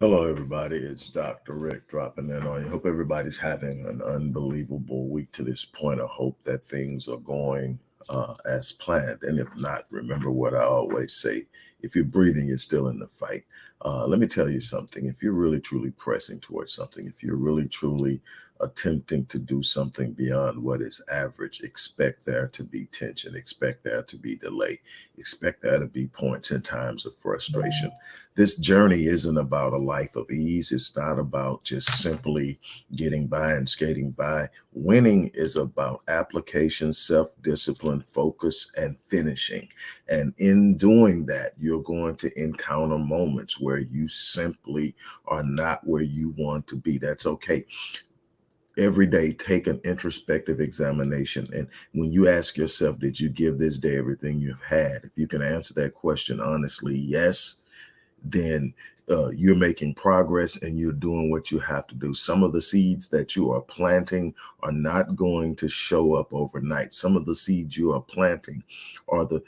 Hello, everybody. It's Dr. Rick dropping in on you. Hope everybody's having an unbelievable week to this point. I hope that things are going as planned. And if not, remember what I always say, if you're breathing, you're still in the fight. Let me tell you something. If you're really, truly pressing towards something, if you're really, truly attempting to do something beyond what is average, expect there to be tension, expect there to be delay, expect there to be points and times of frustration. This journey isn't about a life of ease. It's not about just simply getting by and skating by. Winning is about application, self discipline, focus, and finishing. And in doing that, you're going to encounter moments where you simply are not where you want to be. That's okay. Every day, take an introspective examination. And when you ask yourself, did you give this day everything you've had? If you can answer that question honestly, yes, then you're making progress and you're doing what you have to do. Some of the seeds that you are planting are not going to show up overnight. Some of the seeds you are planting are the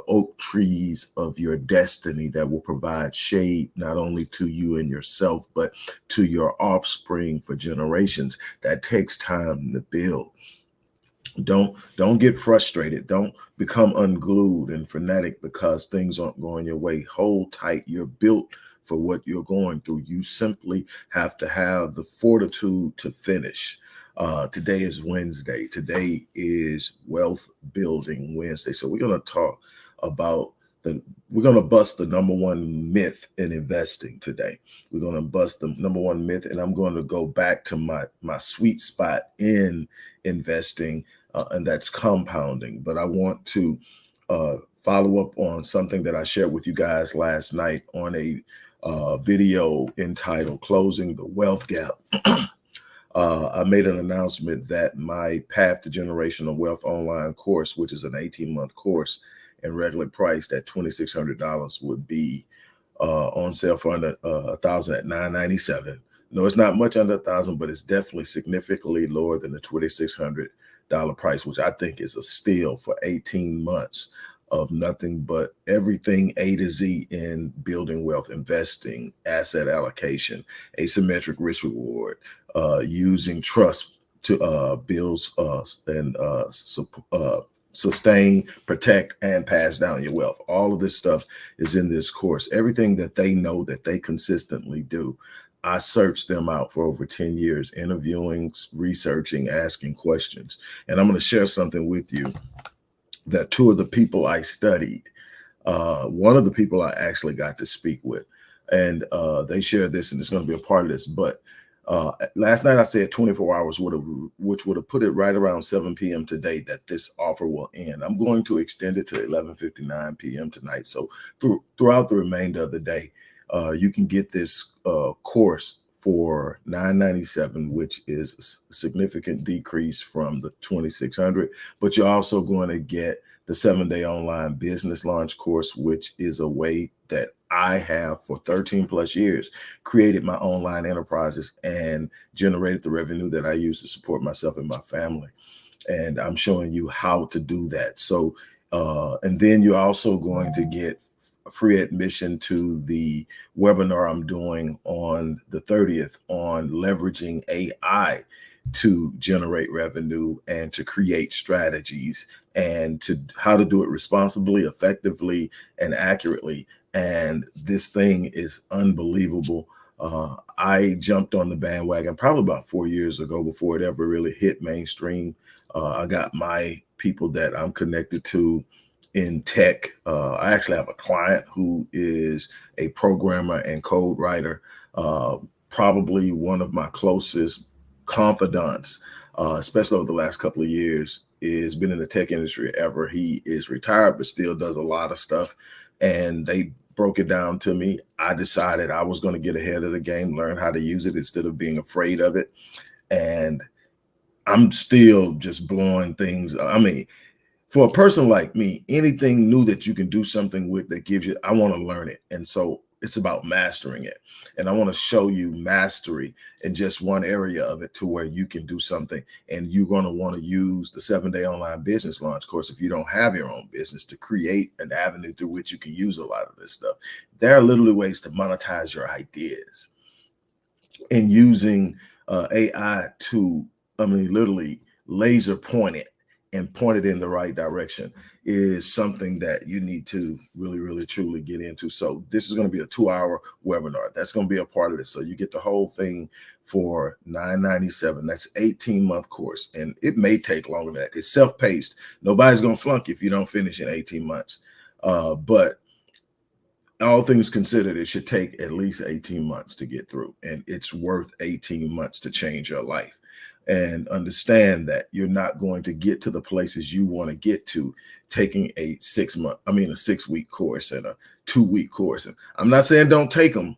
oak trees of your destiny that will provide shade not only to you and yourself, but to your offspring for generations. That takes time to build. Don't get frustrated. Don't become unglued and frenetic because things aren't going your way. Hold tight. You're built for what you're going through. You simply have to have the fortitude to finish. Today is Wednesday. Today is Wealth Building Wednesday. So we're going to talk about we're going to bust the number one myth in investing today. We're going to bust the number one myth, and I'm going to go back to my sweet spot in investing, and that's compounding. But I want to follow up on something that I shared with you guys last night on a video entitled Closing the Wealth Gap. I made an announcement that my Path to Generational Wealth online course, which is an 18-month course and regularly priced at $2,600, would be on sale for under $1,000 at $997. No, it's not much under $1,000, but it's definitely significantly lower than the $2,600 price, which I think is a steal for 18 months of nothing but everything A to Z in building wealth, investing, asset allocation, asymmetric risk reward, using trust to build and sustain, protect, and pass down your wealth. All of this stuff is in this course. Everything that they know that they consistently do. I searched them out for over 10 years, interviewing, researching, asking questions. And I'm going to share something with you that two of the people I studied, one of the people I actually got to speak with, and they shared this, and it's going to be a part of this. But last night I said 24 hours which would have put it right around 7 p.m. today that this offer will end. I'm going to extend it to 11:59 p.m. tonight. So throughout the remainder of the day, you can get this course for $997, which is a significant decrease from the $2,600. But you're also going to get the 7-day online business launch course, which is a way that I have for 13 plus years created my online enterprises and generated the revenue that I use to support myself and my family. And I'm showing you how to do that. So, and then you're also going to get free admission to the webinar I'm doing on the 30th on leveraging AI to generate revenue and to create strategies and to how to do it responsibly, effectively, and accurately. And this thing is unbelievable. I jumped on the bandwagon probably about 4 years ago before it ever really hit mainstream. I got my people that I'm connected to in tech. I actually have a client who is a programmer and code writer, probably one of my closest confidants, especially over the last couple of years, is been in the tech industry ever. He is retired, but still does a lot of stuff. And they broke it down to me. I decided I was going to get ahead of the game, learn how to use it instead of being afraid of it. And I'm still just blowing things. I mean, for a person like me, anything new that you can do something with that gives you, I want to learn it. And so It's about mastering it. And I want to show you mastery in just one area of it to where you can do something. And you're going to want to use the 7-day online business launch course if you don't have your own business to create an avenue through which you can use a lot of this stuff. There are literally ways to monetize your ideas, and using AI to, I mean, literally laser point it and point it in the right direction is something that you need to really, really, truly get into. So this is going to be a 2-hour webinar. That's going to be a part of this. So you get the whole thing for $997. That's 18-month course. And it may take longer than that. It's self-paced. Nobody's going to flunk if you don't finish in 18 months. But all things considered, it should take at least 18 months to get through, and it's worth 18 months to change your life. And understand that you're not going to get to the places you want to get to taking a 6-week course and a 2-week course. And I'm not saying don't take them.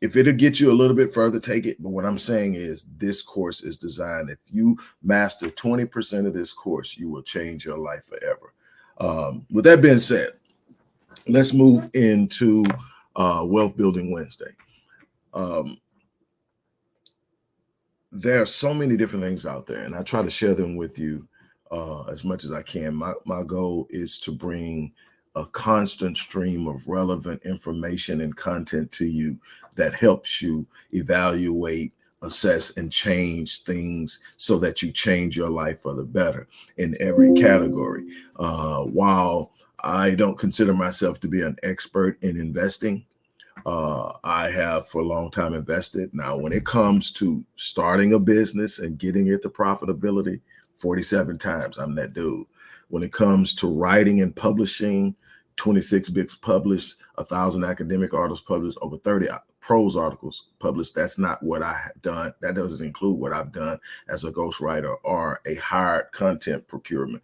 If it'll get you a little bit further, take it. But what I'm saying is this course is designed. If you master 20% of this course, you will change your life forever. With that being said, let's move into Wealth Building Wednesday. There are so many different things out there, and I try to share them with you as much as I can. My goal is to bring a constant stream of relevant information and content to you that helps you evaluate, assess, and change things so that you change your life for the better in every category. While I don't consider myself to be an expert in investing, I have for a long time invested. Now, when it comes to starting a business and getting it to profitability, 47 times, I'm that dude. When it comes to writing and publishing, 26 books published, 1,000 academic articles published, over 30 prose articles published. That's not what I have done. That doesn't include what I've done as a ghostwriter or a hired content procurement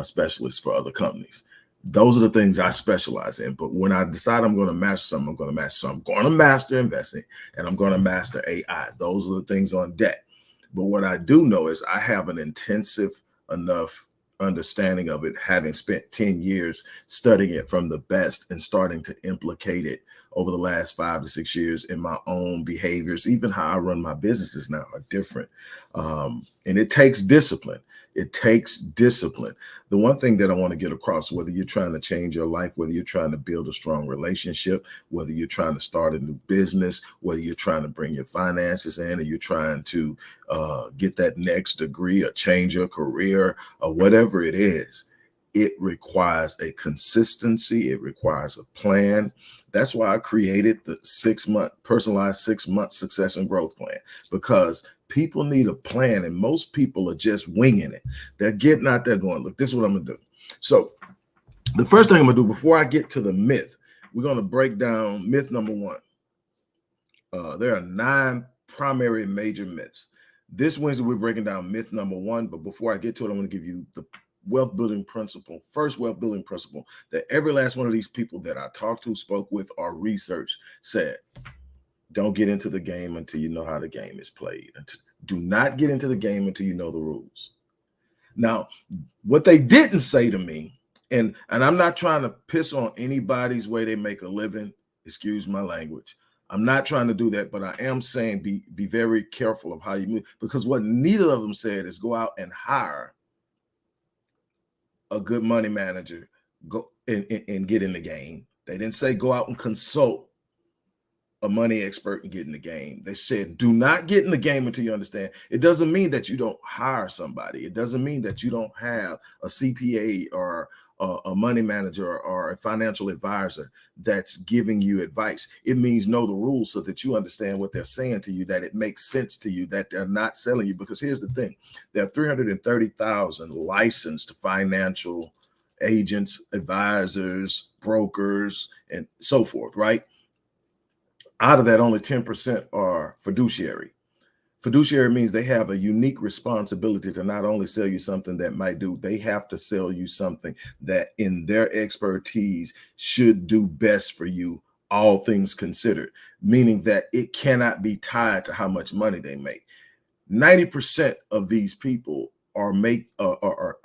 specialist for other companies. Those are the things I specialize in. But when I decide I'm going to master something, I'm going to master something. I'm going to master investing, and I'm going to master AI. Those are the things on deck. But what I do know is I have an intensive enough understanding of it, having spent 10 years studying it from the best and starting to implicate it over the last 5 to 6 years in my own behaviors. Even how I run my businesses now are different. And it takes discipline. It takes discipline. The one thing that I want to get across, whether you're trying to change your life, whether you're trying to build a strong relationship, whether you're trying to start a new business, whether you're trying to bring your finances in, or you're trying to get that next degree or change your career or whatever it is, it requires a consistency. It requires a plan. That's why I created the 6-month personalized 6-month success and growth plan, because people need a plan, and most people are just winging it. They're getting out there going, look, this is what I'm going to do. So the first thing I'm going to do before I get to the myth, we're going to break down myth number 1. There are 9 primary major myths. This Wednesday, we're breaking down myth number 1. But before I get to it, I'm going to give you the wealth building principle, first wealth building principle that every last one of these people that I talked to, spoke with, or researched said: don't get into the game until you know how the game is played. Do not get into the game until you know the rules. Now, what they didn't say to me, and I'm not trying to piss on anybody's way they make a living, excuse my language. I'm not trying to do that, but I am saying be very careful of how you move, because what neither of them said is go out and hire a good money manager, go and get in the game. They didn't say go out and consult a money expert and get in the game. They said do not get in the game until you understand. It doesn't mean that you don't hire somebody. It doesn't mean that you don't have a CPA or a money manager or a financial advisor that's giving you advice. It means know the rules so that you understand what they're saying to you, that it makes sense to you, that they're not selling you. Because here's the thing: there are 330,000 licensed financial agents, advisors, brokers, and so forth, right? Out of that, only 10% are fiduciary. Fiduciary means they have a unique responsibility to not only sell you something that might do, they have to sell you something that in their expertise should do best for you, all things considered, meaning that it cannot be tied to how much money they make. 90% of these people are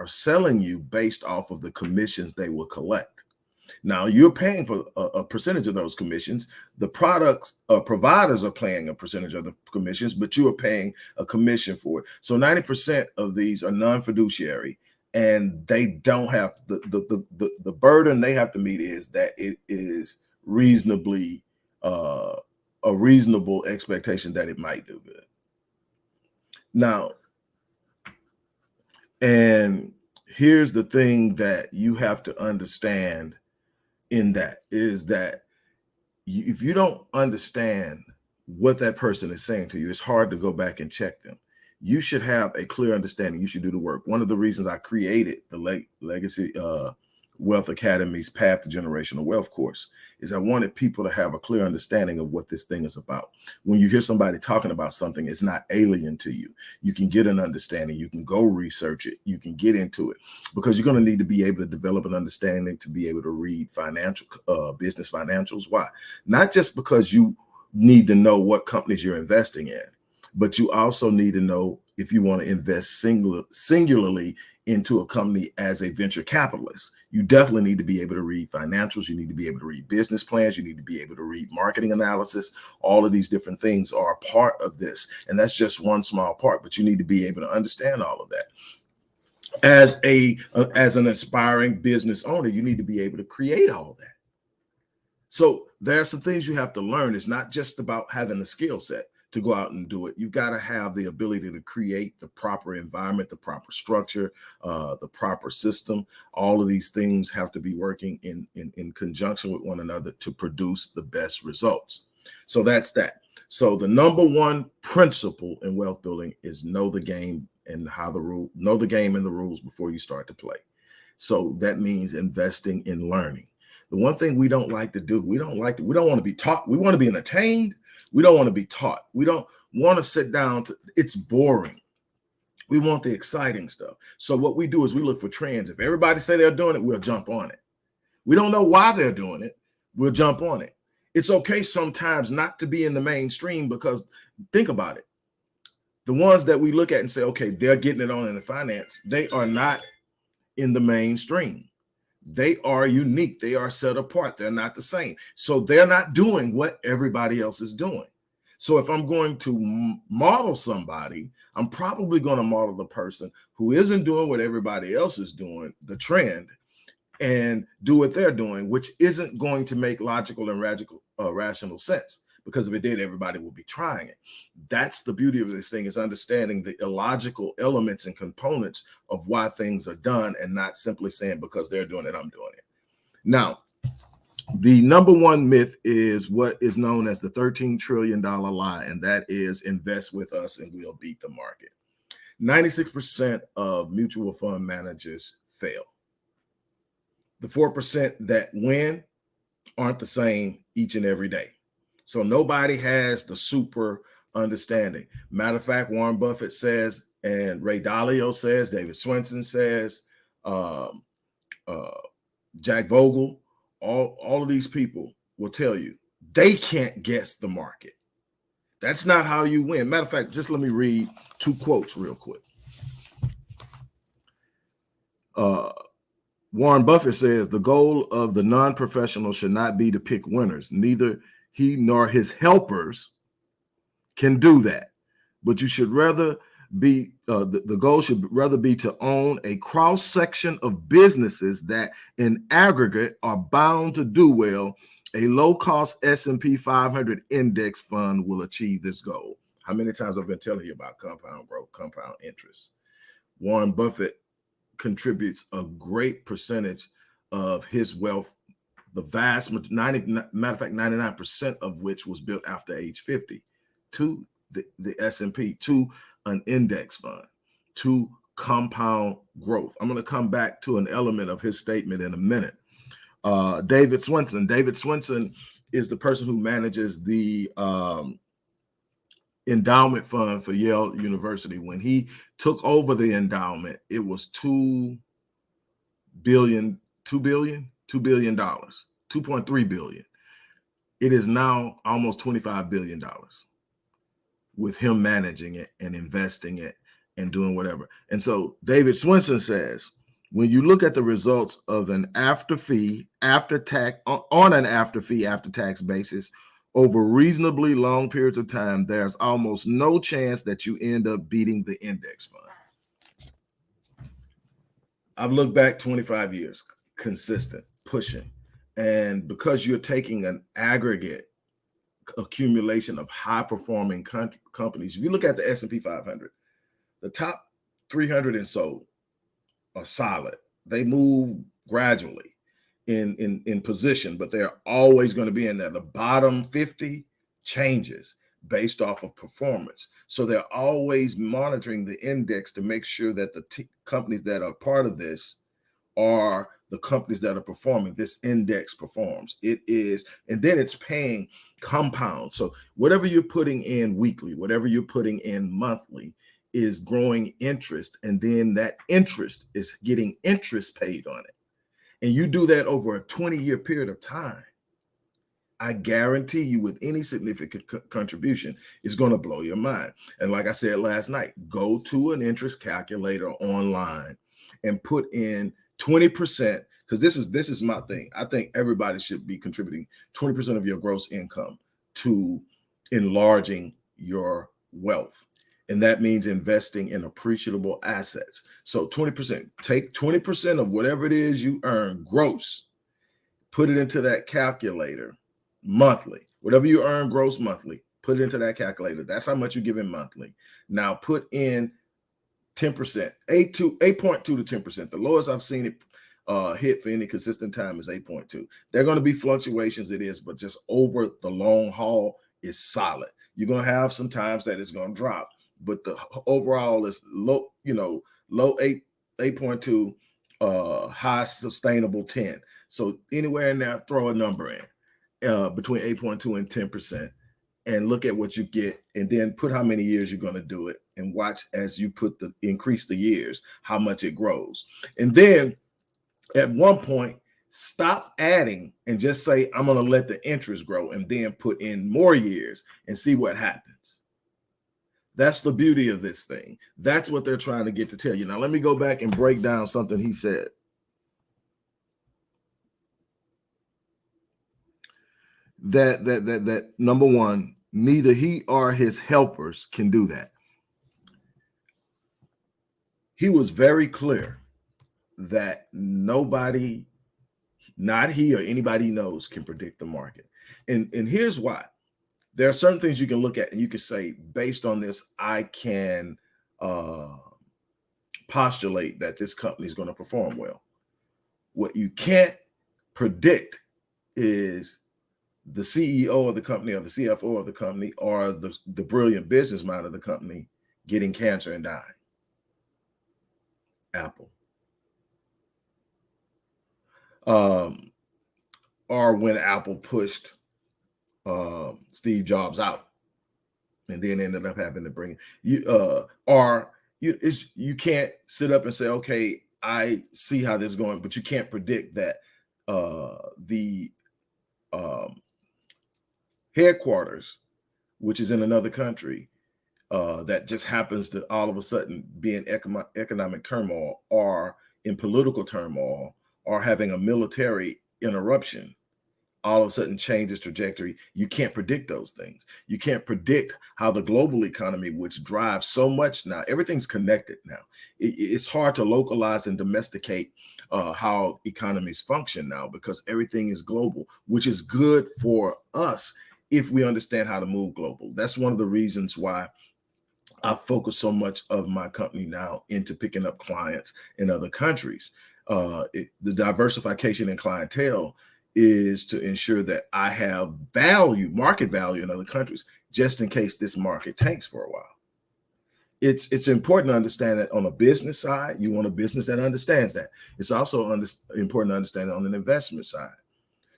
selling you based off of the commissions they will collect. Now you're paying for a percentage of those commissions. The products providers are paying a percentage of the commissions, but you are paying a commission for it. So 90% of these are non-fiduciary, and they don't have the burden they have to meet is that it is reasonably a reasonable expectation that it might do good. Now, and here's the thing that you have to understand in that is that if you don't understand what that person is saying to you, it's hard to go back and check them. You should have a clear understanding. You should do the work. One of the reasons I created the Legacy Wealth Academy's Path to Generational Wealth course is I wanted people to have a clear understanding of what this thing is about. When you hear somebody talking about something, it's not alien to you. You can get an understanding. You can go research it. You can get into it, because you're going to need to be able to develop an understanding to be able to read financial business financials. Why? Not just because you need to know what companies you're investing in, but you also need to know if you want to invest singularly into a company as a venture capitalist. You definitely need to be able to read financials. You need to be able to read business plans. You need to be able to read marketing analysis. All of these different things are a part of this. And that's just one small part, but you need to be able to understand all of that. As an aspiring business owner, you need to be able to create all that. So there are some things you have to learn. It's not just about having the skill set to go out and do it. You've got to have the ability to create the proper environment, the proper structure, the proper system. All of these things have to be working in conjunction with one another to produce the best results. So that's that. So the number one principle in wealth building is know the game and know the game and the rules before you start to play. So that means investing in learning. The one thing we don't like to do, we don't want to be taught. We want to be entertained. We don't want to be taught. We don't want to sit down it's boring. We want the exciting stuff. So what we do is we look for trends. If everybody say they're doing it, we'll jump on it. We don't know why they're doing it. We'll jump on it. It's okay sometimes not to be in the mainstream, because think about it. The ones that we look at and say, okay, they're getting it on in the finance, they are not in the mainstream. They are unique. They are set apart. They're not the same. So they're not doing what everybody else is doing. So if I'm going to model somebody, I'm probably going to model the person who isn't doing what everybody else is doing, the trend, and do what they're doing, which isn't going to make logical and rational sense. Because if it did, everybody would be trying it. That's the beauty of this thing, is understanding the illogical elements and components of why things are done, and not simply saying because they're doing it, I'm doing it. Now, the number one myth is what is known as the $13 trillion lie, and that is invest with us and we'll beat the market. 96% of mutual fund managers fail. The 4% that win aren't the same each and every day. So nobody has the super understanding. Matter of fact, Warren Buffett says, and Ray Dalio says, David Swenson says, Jack Vogel, all of these people will tell you they can't guess the market. That's not how you win. Matter of fact, just let me read two quotes real quick. Warren Buffett says, the goal of the non-professional should not be to pick winners. Neither he nor his helpers can do that. But you should rather be, the goal should rather be to own a cross-section of businesses that in aggregate are bound to do well. A low-cost S&P 500 index fund will achieve this goal. How many times I've been telling you about compound growth, compound interest? Warren Buffett contributes a great percentage of his wealth, the vast matter of fact, 99% of which was built after age 50, to the S&P, to an index fund, to compound growth. I'm going to come back to an element of his statement in a minute. David Swenson. David Swenson is the person who manages the endowment fund for Yale University. When he took over the endowment, it was $2.3 billion. It is now almost $25 billion with him managing it and investing it and doing whatever. And so David Swenson says When you look at the results of an after fee, after tax, on an after fee, after tax basis over reasonably long periods of time, there's almost no chance that you end up beating the index fund. I've looked back 25 years, consistent, pushing. And because you're taking an aggregate accumulation of high performing companies, if you look at the S&P 500, the top 300 and so are solid. They move gradually in position, but they're always going to be in there. The bottom 50 changes based off of performance. So they're always monitoring the index to make sure that the companies that are part of this are the companies that are performing. This index performs. It is, and then it's paying compound. So whatever you're putting in weekly, whatever you're putting in monthly is growing interest, and then that interest is getting interest paid on it. And you do that over a 20-year period of time, I guarantee you with any significant contribution, it's going to blow your mind. And like I said last night, go to an interest calculator online and put in 20%, because this is my thing. I think everybody should be contributing 20% of your gross income to enlarging your wealth. And that means investing in appreciable assets. So 20%, take 20% of whatever it is you earn gross, put it into that calculator monthly. Whatever you earn gross monthly, put it into that calculator. That's how much you give in monthly. Now put in 10%, 8.2 to 10%. The lowest I've seen it hit for any consistent time is 8.2. There are going to be fluctuations, it is, but just over the long haul is solid. You're going to have some times that it's going to drop, but the overall is low, low 8.2, high sustainable 10. So anywhere in there, throw a number in between 8.2 and 10%. And look at what you get, and then put how many years you're going to do it, and watch as you increase the years, how much it grows. And then at one point, stop adding and just say, I'm going to let the interest grow, and then put in more years and see what happens. That's the beauty of this thing. That's what they're trying to get to tell you. Now, let me go back and break down something he said. That number one, neither he or his helpers can do that. He was very clear that nobody, not he or anybody he knows, can predict the market. And here's why. There are certain things you can look at and you can say, based on this, I can postulate that this company is going to perform well. What you can't predict is the CEO of the company or the CFO of the company or the brilliant business mind of the company getting cancer and dying. Apple. Or when Apple pushed Steve Jobs out and then ended up having to bring you, you can't sit up and say, okay, I see how this is going, but you can't predict that the headquarters, which is in another country, that just happens to all of a sudden be in economic turmoil or in political turmoil or having a military interruption, all of a sudden changes trajectory. You can't predict those things. You can't predict how the global economy, which drives so much now, everything's connected now. It's hard to localize and domesticate how economies function now because everything is global, which is good for us if we understand how to move global. That's one of the reasons why I focus so much of my company now into picking up clients in other countries. The diversification in clientele is to ensure that I have value, market value in other countries, just in case this market tanks for a while. It's important to understand that on a business side, you want a business that understands that. It's also important to understand it on an investment side.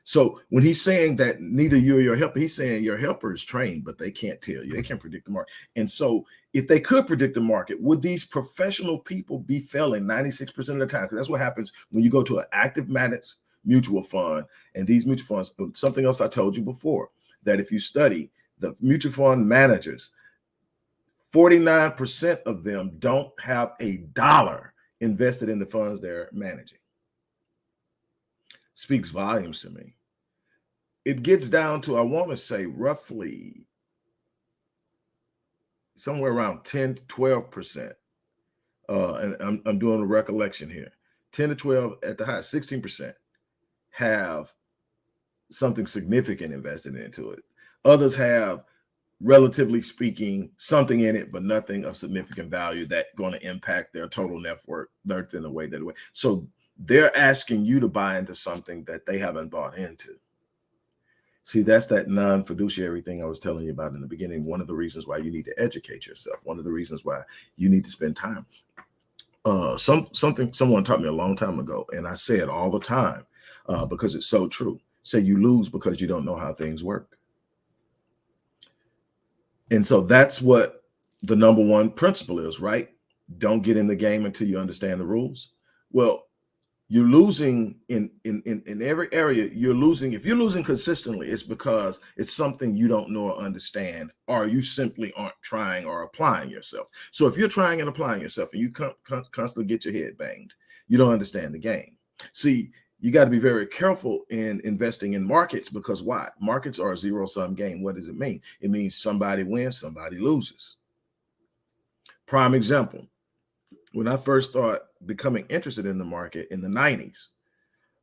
So when he's saying that neither you or your helper, he's saying your helper is trained, but they can't tell you. They can't predict the market. And so if they could predict the market, would these professional people be failing 96% of the time? Because that's what happens when you go to an active managed mutual fund. And these mutual funds, something else I told you before, that if you study the mutual fund managers, 49% of them don't have a dollar invested in the funds they're managing. Speaks volumes to me. It gets down to, I want to say, roughly somewhere around 10 to 12%. And I'm doing a recollection here. 10 to 12 at the high, 16% have something significant invested into it. Others have, relatively speaking, something in it, but nothing of significant value that's going to impact their total net worth in a way that way. So they're asking you to buy into something that they haven't bought into. See, that's that non-fiduciary thing I was telling you about in the beginning. One of the reasons why you need to educate yourself. One of the reasons why you need to spend time. Something someone taught me a long time ago, and I say it all the time because it's so true. Say you lose because you don't know how things work. And so that's what the number one principle is, right? Don't get in the game until you understand the rules. Well, you're losing in every area. You're losing. If you're losing consistently, it's because it's something you don't know or understand, or you simply aren't trying or applying yourself. So if you're trying and applying yourself and you constantly get your head banged, you don't understand the game. See, you got to be very careful in investing in markets, because why? Markets are a zero-sum game. What does it mean? It means somebody wins, somebody loses. Prime example. When I first started becoming interested in the market in the 90s,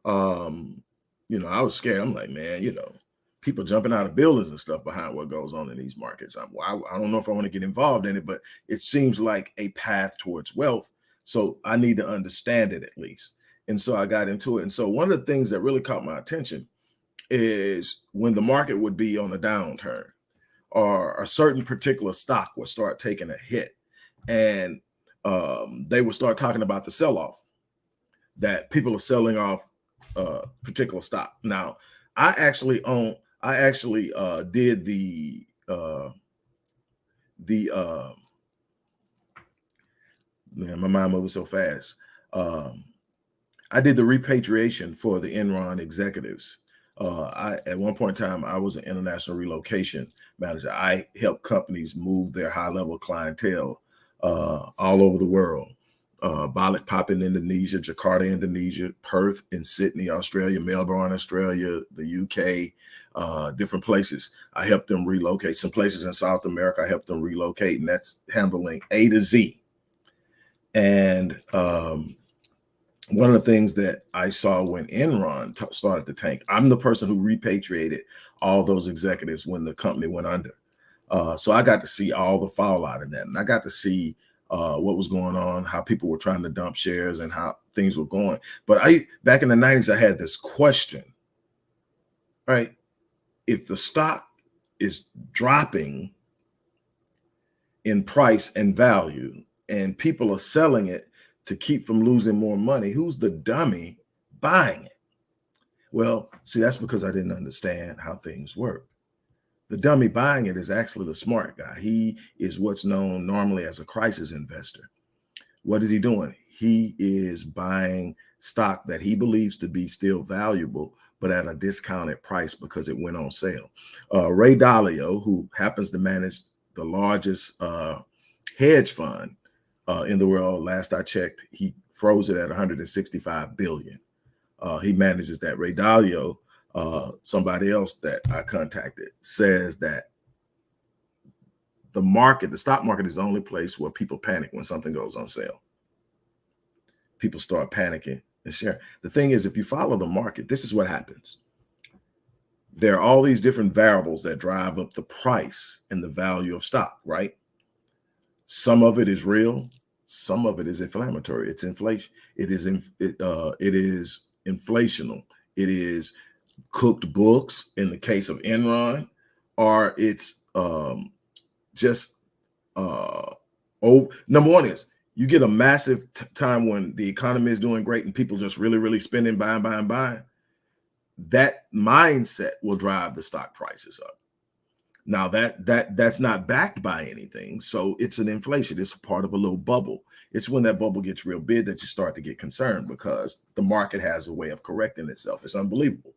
I was scared. I'm like, man, people jumping out of buildings and stuff behind what goes on in these markets. I don't know if I want to get involved in it, but it seems like a path towards wealth. So I need to understand it at least. And so I got into it. And so one of the things that really caught my attention is when the market would be on a downturn, or a certain particular stock would start taking a hit, and they would start talking about the sell-off, that people are selling off particular stock. Now, I actually did the man, my mind moving so fast. I did the repatriation for the Enron executives. At one point in time, I was an international relocation manager. I helped companies move their high-level clientele all over the world. Balikpapan in Indonesia, Jakarta, Indonesia, Perth in Sydney, Australia, Melbourne, Australia, the UK, different places. I helped them relocate. Some places in South America, I helped them relocate, and that's handling A to Z. And one of the things that I saw when Enron started to tank, I'm the person who repatriated all those executives when the company went under. So I got to see all the fallout in that, and I got to see what was going on, how people were trying to dump shares, and how things were going. But back in the 90s, I had this question, right? If the stock is dropping in price and value, and people are selling it to keep from losing more money, who's the dummy buying it? Well, see, that's because I didn't understand how things work. The dummy buying it is actually the smart guy. He is what's known normally as a crisis investor. What is he doing? He is buying stock that he believes to be still valuable, but at a discounted price because it went on sale. Ray Dalio, who happens to manage the largest hedge fund in the world, last I checked, he froze it at 165 billion. He manages that. Ray Dalio, somebody else that I contacted, says that the stock market is the only place where people panic when something goes on sale. People start panicking and share. The thing is, if you follow the market, this is what happens. There are all these different variables that drive up the price and the value of stock, right? Some of it is real. Some of it is inflammatory. It's inflation. It is inflational. It is cooked books in the case of Enron, or it's just number one is you get a massive time when the economy is doing great and people just really spending, buying. That mindset will drive the stock prices up. Now that's not backed by anything, so it's an inflation. It's a part of a little bubble. It's when that bubble gets real big that you start to get concerned, because the market has a way of correcting itself. It's unbelievable.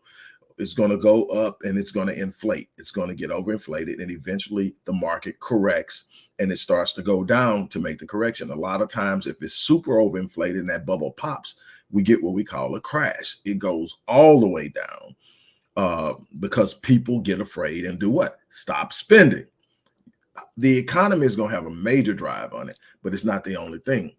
It's going to go up and it's going to inflate. It's going to get overinflated, and eventually the market corrects and it starts to go down to make the correction. A lot of times, if it's super overinflated and that bubble pops, we get what we call a crash. It goes all the way down because people get afraid and do what? Stop spending. The economy is going to have a major drive on it, but it's not the only thing.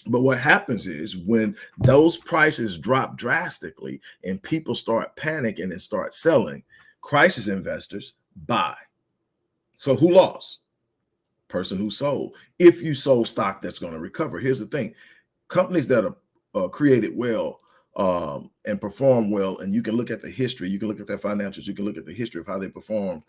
But what happens is when those prices drop drastically and people start panicking and start selling, crisis investors buy. So who lost? Person who sold. If you sold stock that's going to recover, here's the thing: companies that are created well and perform well, and you can look at the history, you can look at their financials, you can look at the history of how they performed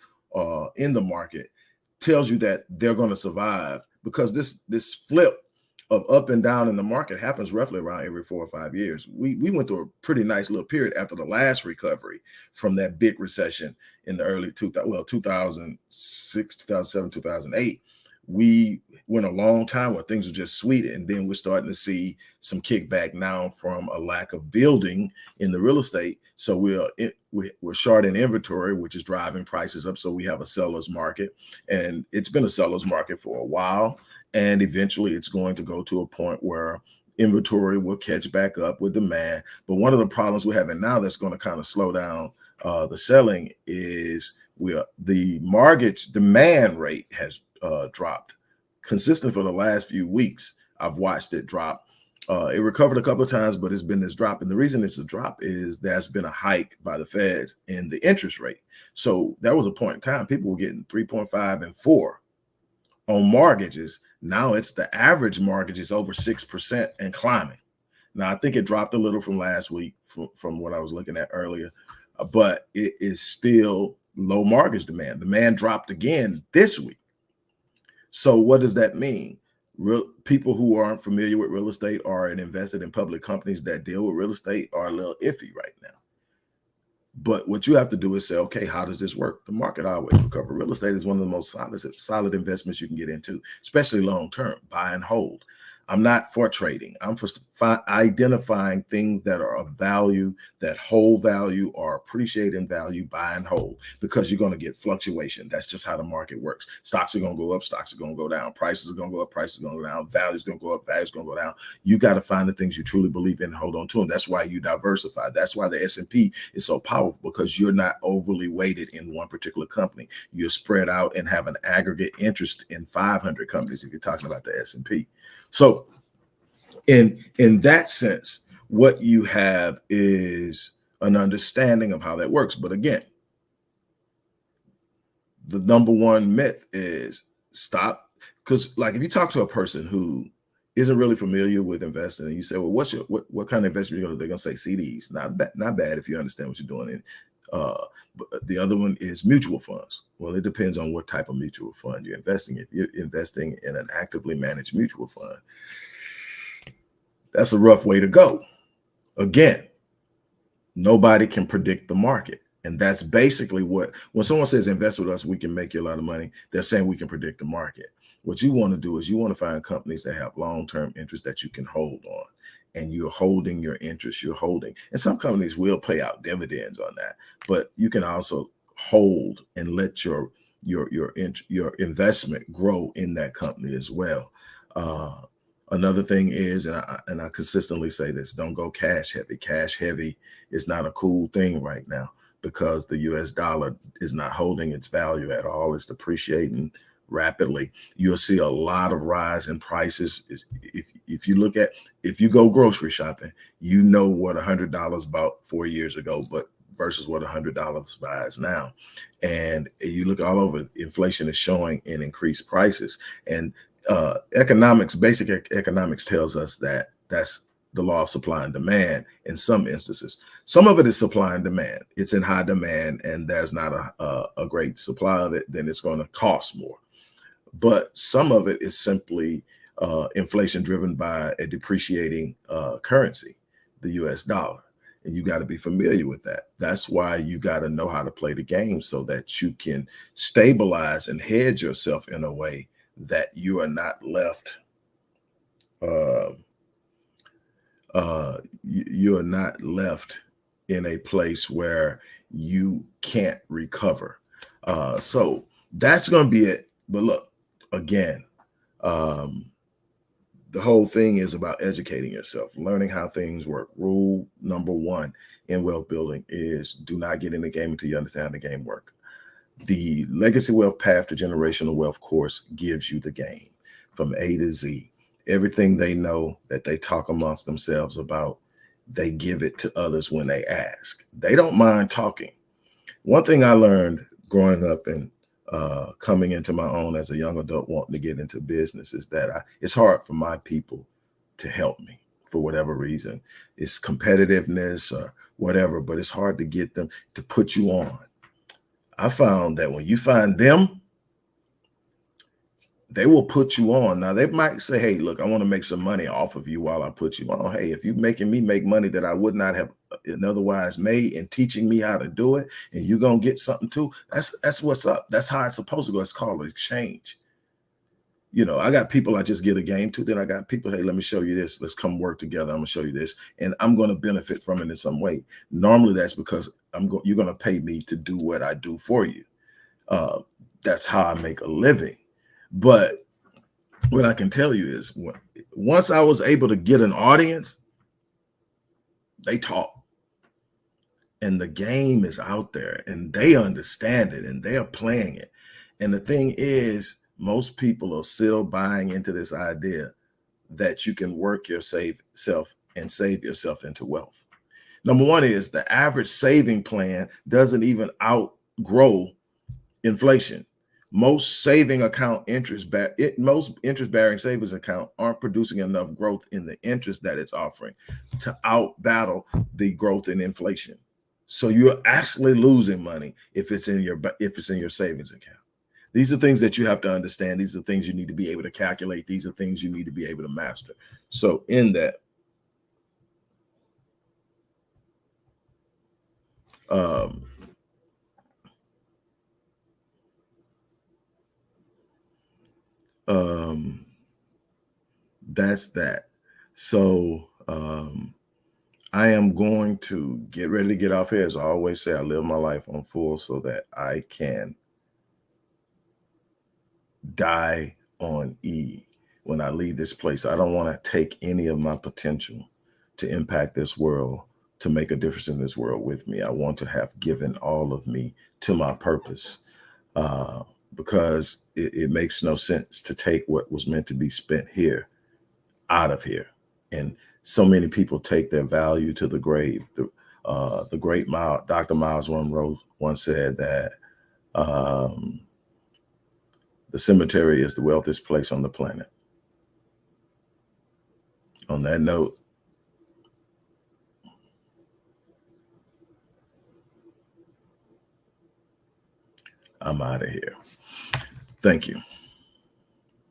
in the market, tells you that they're going to survive, because this flip of up and down in the market happens roughly around every 4 or 5 years. We went through a pretty nice little period after the last recovery from that big recession in the early 2006, 2007, 2008. We went a long time where things were just sweet, and then we're starting to see some kickback now from a lack of building in the real estate. So we're short in inventory, which is driving prices up. So we have a seller's market, and it's been a seller's market for a while. And eventually it's going to go to a point where inventory will catch back up with demand. But one of the problems we're having now that's going to kind of slow down the selling is the mortgage demand rate has dropped consistent for the last few weeks. I've watched it drop. It recovered a couple of times, but it's been this drop. And the reason it's a drop is there's been a hike by the feds in the interest rate. So there was a point in time people were getting 3.5 and 4 on mortgages. Now it's the average mortgage is over 6% and climbing. Now I think it dropped a little from last week from what I was looking at earlier, but it is still low mortgage demand. Demand dropped again this week. So what does that mean? People who aren't familiar with real estate or invested in public companies that deal with real estate are a little iffy right now. But what you have to do is say, okay, how does this work? The market always recover. Real estate is one of the most solid investments you can get into, especially long term, buy and hold. I'm not for trading. I'm for identifying things that are of value, that hold value or appreciate in value, buy and hold, because you're going to get fluctuation. That's just how the market works. Stocks are going to go up, stocks are going to go down, prices are going to go up, prices are going to go down, values going to go up, values going to go down. You got to find the things you truly believe in and hold on to them. That's why you diversify. That's why the S&P is so powerful, because you're not overly weighted in one particular company. You're spread out and have an aggregate interest in 500 companies if you're talking about the S&P. So in that sense, what you have is an understanding of how that works. But again, the number one myth is stop. Because like if you talk to a person who isn't really familiar with investing and you say, well, what kind of investment they're going to say CDs. Not bad if you understand what you're doing. But the other one is mutual funds. Well, it depends on what type of mutual fund you're investing in. If you're investing in an actively managed mutual fund, that's a rough way to go. Again, nobody can predict the market. And that's basically when someone says invest with us, we can make you a lot of money, they're saying we can predict the market. What you want to do is you want to find companies that have long-term interest that you can hold on. And you're holding your interest, you're holding. And some companies will pay out dividends on that, but you can also hold and let your investment grow in that company as well. Another thing is, and I consistently say this, don't go cash heavy. Cash heavy is not a cool thing right now because the US dollar is not holding its value at all. It's depreciating rapidly. You'll see a lot of rise in prices. If you go grocery shopping, you know what $100 bought 4 years ago, but versus what $100 buys now. And you look all over, inflation is showing in increased prices. And basic economics tells us that that's the law of supply and demand in some instances. Some of it is supply and demand. It's in high demand and there's not a great supply of it, then it's going to cost more. But some of it is simply inflation driven by a depreciating currency, the US dollar. And you got to be familiar with that. That's why you got to know how to play the game so that you can stabilize and hedge yourself in a way that you are not left you are not left in a place where you can't recover. So that's going to be it. But look, again, um, the whole thing is about educating yourself, learning how things work. Rule number one in wealth building is do not get in the game until you understand how the game works. The Legacy Wealth Path to Generational Wealth course gives you the game from A to Z. Everything they know that they talk amongst themselves about, they give it to others when they ask. They don't mind talking. One thing I learned growing up and coming into my own as a young adult wanting to get into business is that it's hard for my people to help me for whatever reason. It's competitiveness or whatever, but it's hard to get them to put you on. I found that when you find them, they will put you on. Now they might say, "Hey, look, I want to make some money off of you while I put you on." Hey, if you're making me make money that I would not have otherwise made and teaching me how to do it, and you're gonna get something too, that's what's up. That's how it's supposed to go. It's called exchange. I got people I just get a game to. Then I got people, hey, let me show you this. Let's come work together. I'm gonna show you this, and I'm gonna benefit from it in some way. Normally, that's because you're gonna pay me to do what I do for you. Uh, that's how I make a living. But what I can tell you is once I was able to get an audience, they talk. And the game is out there and they understand it and they are playing it. And the thing is, most people are still buying into this idea that you can work your self and save yourself into wealth. Number one is the average saving plan doesn't even outgrow inflation. Most saving account most interest bearing savings account aren't producing enough growth in the interest that it's offering to out battle the growth in inflation. So you're actually losing money if it's in your savings account. These are things that you have to understand. These are things you need to be able to calculate. These are things you need to be able to master. So in that, um, um, that's that. So I am going to get ready to get off here. As I always say, I live my life on full so that I can die on E when I leave this place. I don't want to take any of my potential to impact this world, to make a difference in this world with me. I want to have given all of me to my purpose uh, because it makes no sense to take what was meant to be spent here out of here. And so many people take their value to the grave. The great Dr. Miles Monroe once said that um, the cemetery is the wealthiest place on the planet. On that note, I'm out of here. Thank you.